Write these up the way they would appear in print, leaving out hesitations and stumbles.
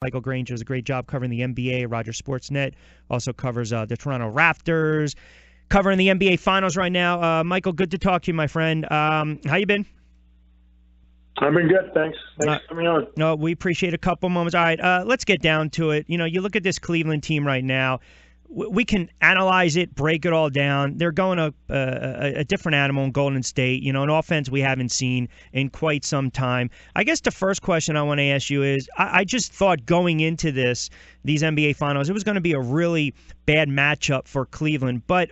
Michael Grange does a great job covering the NBA. Rogers Sportsnet also covers the Toronto Raptors, covering the NBA Finals right now. Michael, good to talk to you, my friend. How you been? I've been good, thanks. Thanks for coming on. No, we appreciate a couple moments. All right, let's get down to it. You know, you look at this Cleveland team right now. We can analyze it, break it all down. They're going a different animal in Golden State, you know, an offense we haven't seen in quite some time. I guess the first question I want to ask you is, I just thought going into these NBA Finals, it was going to be a really bad matchup for Cleveland. But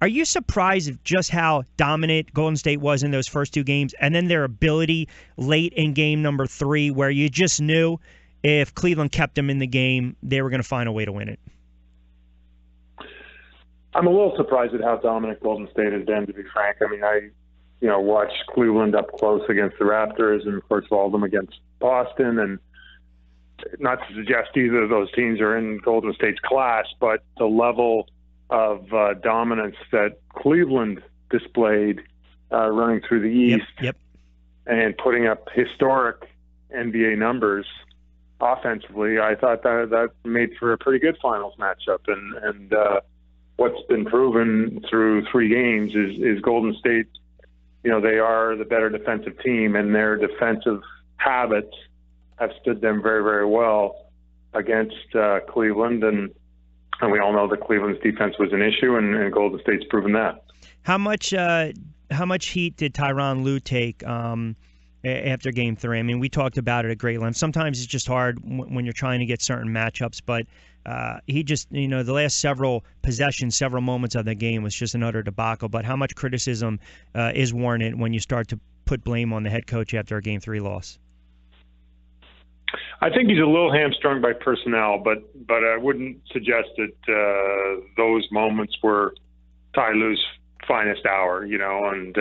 are you surprised at just how dominant Golden State was in those first two games, and then their ability late in game number 3, where you just knew if Cleveland kept them in the game, they were going to find a way to win it? I'm a little surprised at how dominant Golden State has been, to be frank. I mean, I watched Cleveland up close against the Raptors and, of course, followed them against Boston. And not to suggest either of those teams are in Golden State's class, but the level of dominance that Cleveland displayed running through the East and putting up historic NBA numbers offensively, I thought that made for a pretty good finals matchup. And what's been proven through 3 games is Golden State, you know, they are the better defensive team, and their defensive habits have stood them very, very well against Cleveland. And we all know that Cleveland's defense was an issue, and Golden State's proven that. How much heat did Tyronn Lue take after Game 3? I mean, we talked about it at great length. Sometimes it's just hard when you're trying to get certain matchups, but he just, you know, the last several possessions, several moments of the game was just an utter debacle. But how much criticism is warranted when you start to put blame on the head coach after a Game 3 loss? I think he's a little hamstrung by personnel, but I wouldn't suggest that those moments were Ty Lue's finest hour, you know, and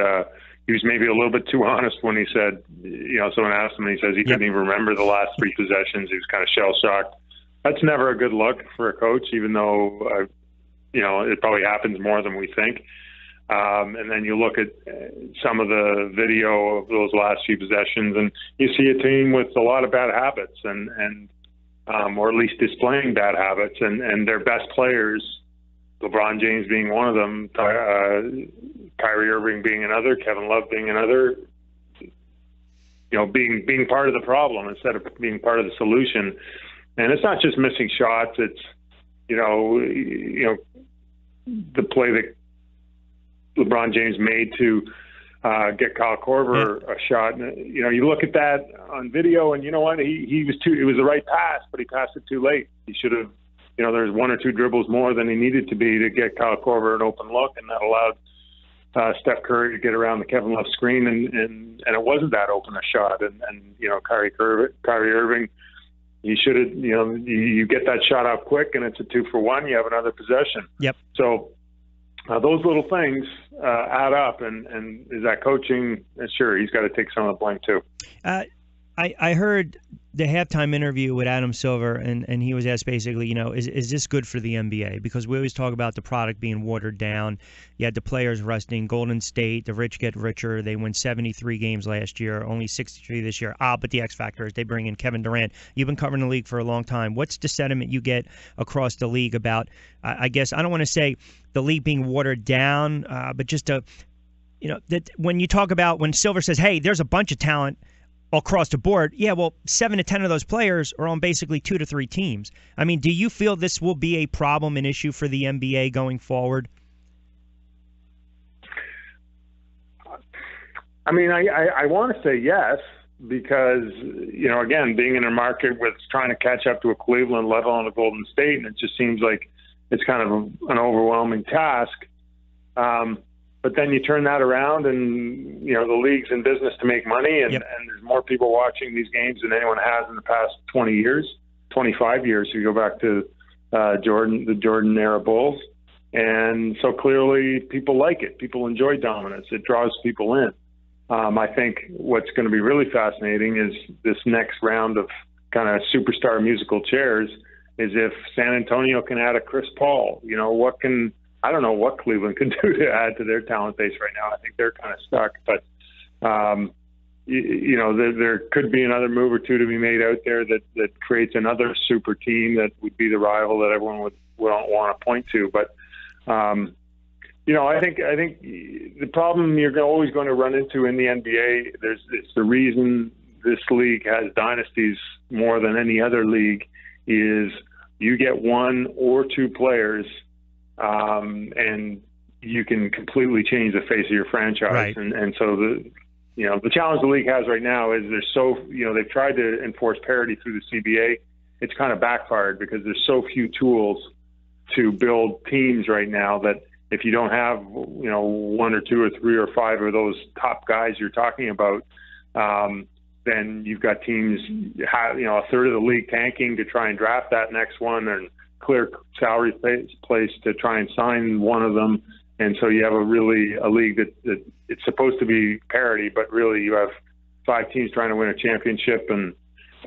he was maybe a little bit too honest when he said, you know, someone asked him and he says he couldn't even remember the last 3 possessions. He was kind of shell-shocked. That's never a good look for a coach, even though, you know, it probably happens more than we think. And then you look at some of the video of those last few possessions, and you see a team with a lot of bad habits, and or at least displaying bad habits, and their best players, LeBron James being one of them, Kyrie Irving being another, Kevin Love being another, you know, being part of the problem instead of being part of the solution. And it's not just missing shots; it's you know the play that LeBron James made to get Kyle Korver a shot. And, you know, you look at that on video, and you know what? It was the right pass, but he passed it too late. He should have, you know, there's 1 or 2 dribbles more than he needed to be to get Kyle Korver an open look, and that allowed Steph Curry to get around the Kevin Love screen, and it wasn't that open a shot. And you know, Kyrie Irving, you should have, you know, you get that shot out quick, and it's a 2-for-1. You have another possession. Yep. So those little things add up, and is that coaching? Sure, he's got to take some of the blame too. I heard the halftime interview with Adam Silver, and he was asked basically, you know, is this good for the NBA? Because we always talk about the product being watered down. You had the players resting. Golden State, the rich get richer. They win 73 games last year, only 63 this year. But the X factor is they bring in Kevin Durant. You've been covering the league for a long time. What's the sentiment you get across the league about, I guess, I don't want to say the league being watered down, but just you know, that when you talk about when Silver says, hey, there's a bunch of talent across the board, yeah, well, 7 to 10 of those players are on basically 2 to 3 teams. I mean, do you feel this will be a problem, an issue for the NBA going forward? I mean, I want to say yes, because, you know, again, being in a market with trying to catch up to a Cleveland, let alone a Golden State, and it just seems like it's kind of an overwhelming task. But then you turn that around, and, you know, the league's in business to make money, and, and there's more people watching these games than anyone has in the past 20 years, 25 years, if you go back to the Jordan era Bulls. And so clearly people like it. People enjoy dominance. It draws people in. I think what's going to be really fascinating is this next round of kind of superstar musical chairs is if San Antonio can add a Chris Paul. You know, I don't know what Cleveland can do to add to their talent base right now. I think they're kind of stuck. But, there could be another move or two to be made out there that creates another super team that would be the rival that everyone would want to point to. But I think the problem you're always going to run into in the NBA, it's the reason this league has dynasties more than any other league, is you get one or two players, and you can completely change the face of your franchise. Right. And so the challenge the league has right now is they've tried to enforce parity through the CBA. It's kind of backfired because there's so few tools to build teams right now that if you don't have, one or two or three or five of those top guys you're talking about, then you've got teams, a third of the league tanking to try and draft that next one and clear salary place to try and sign one of them. And so you have a league that it's supposed to be parity, but really you have 5 teams trying to win a championship and,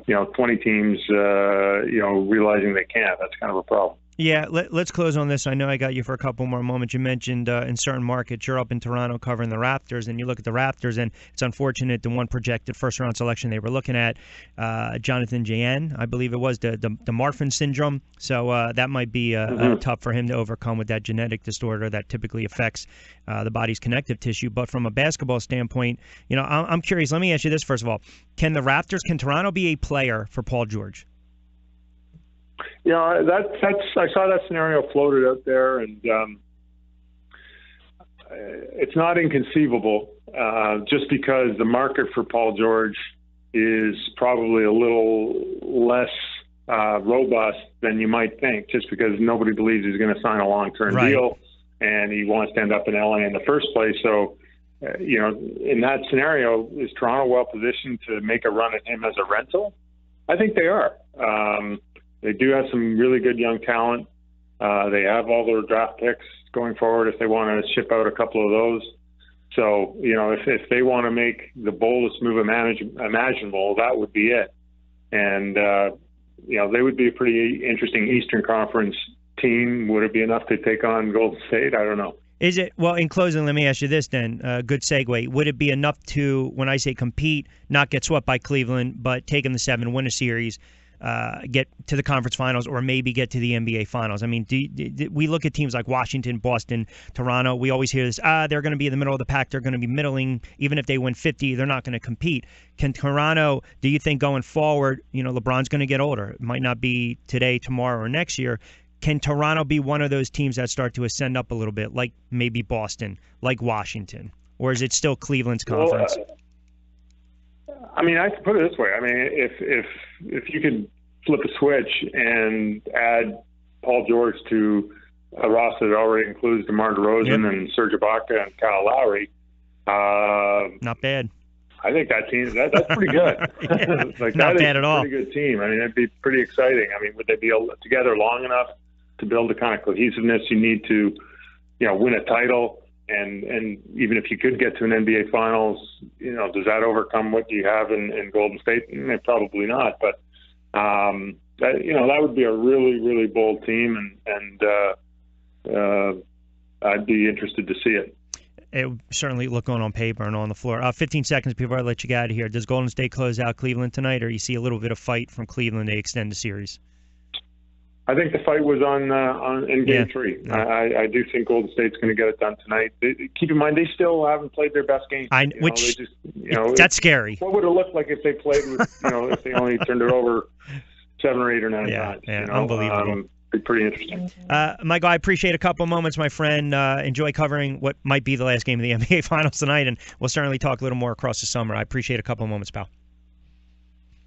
20 teams, realizing they can't. That's kind of a problem. Yeah, let's close on this. I know I got you for a couple more moments. You mentioned in certain markets, you're up in Toronto covering the Raptors, and you look at the Raptors, and it's unfortunate the one projected first-round selection they were looking at, Jonathan J.N., I believe it was, the Marfan syndrome. So that might be tough for him to overcome with that genetic disorder that typically affects the body's connective tissue. But from a basketball standpoint, I'm curious. Let me ask you this first of all. Can Toronto be a player for Paul George? I saw that scenario floated out there, and it's not inconceivable, just because the market for Paul George is probably a little less robust than you might think, just because nobody believes he's going to sign a long-term deal, and he wants to end up in LA in the first place. So, in that scenario, is Toronto well positioned to make a run at him as a rental? I think they are. They do have some really good young talent. They have all their draft picks going forward if they want to ship out a couple of those. So, if they want to make the boldest move imaginable, that would be it. And, they would be a pretty interesting Eastern Conference team. Would it be enough to take on Golden State? I don't know. Is it? Well, in closing, let me ask you this then. Good segue. Would it be enough to, when I say compete, not get swept by Cleveland, but take in the 7, win a series, get to the conference finals, or maybe get to the NBA finals? I mean, we look at teams like Washington, Boston, Toronto. We always hear this, they're going to be in the middle of the pack. They're going to be middling. Even if they win 50, they're not going to compete. Can Toronto, do you think going forward, LeBron's going to get older? It might not be today, tomorrow, or next year. Can Toronto be one of those teams that start to ascend up a little bit, like maybe Boston, like Washington? Or is it still Cleveland's conference? I could put it this way. If you could flip a switch and add Paul George to a roster that already includes DeMar DeRozan and Serge Ibaka and Kyle Lowry, not bad. I think that team that's pretty good. Not bad at all. Pretty good team. It'd be pretty exciting. Would they be together long enough to build the kind of cohesiveness you need to, win a title? And even if you could get to an NBA Finals, does that overcome what you have in Golden State? Probably not. But that would be a really, really bold team, and I'd be interested to see it. It would certainly look on paper and on the floor. 15 seconds before I let you get out of here. Does Golden State close out Cleveland tonight, or you see a little bit of fight from Cleveland to extend the series? I think the fight was in Game 3. Yeah. I do think Golden State's going to get it done tonight. Keep in mind, they still haven't played their best game. That's scary. What would it look like if they played with, if they only turned it over 7 or 8 or 9 times? Yeah, unbelievable. Be pretty interesting. Michael, I appreciate a couple moments, my friend. Enjoy covering what might be the last game of the NBA Finals tonight, and we'll certainly talk a little more across the summer. I appreciate a couple moments, pal.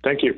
Thank you.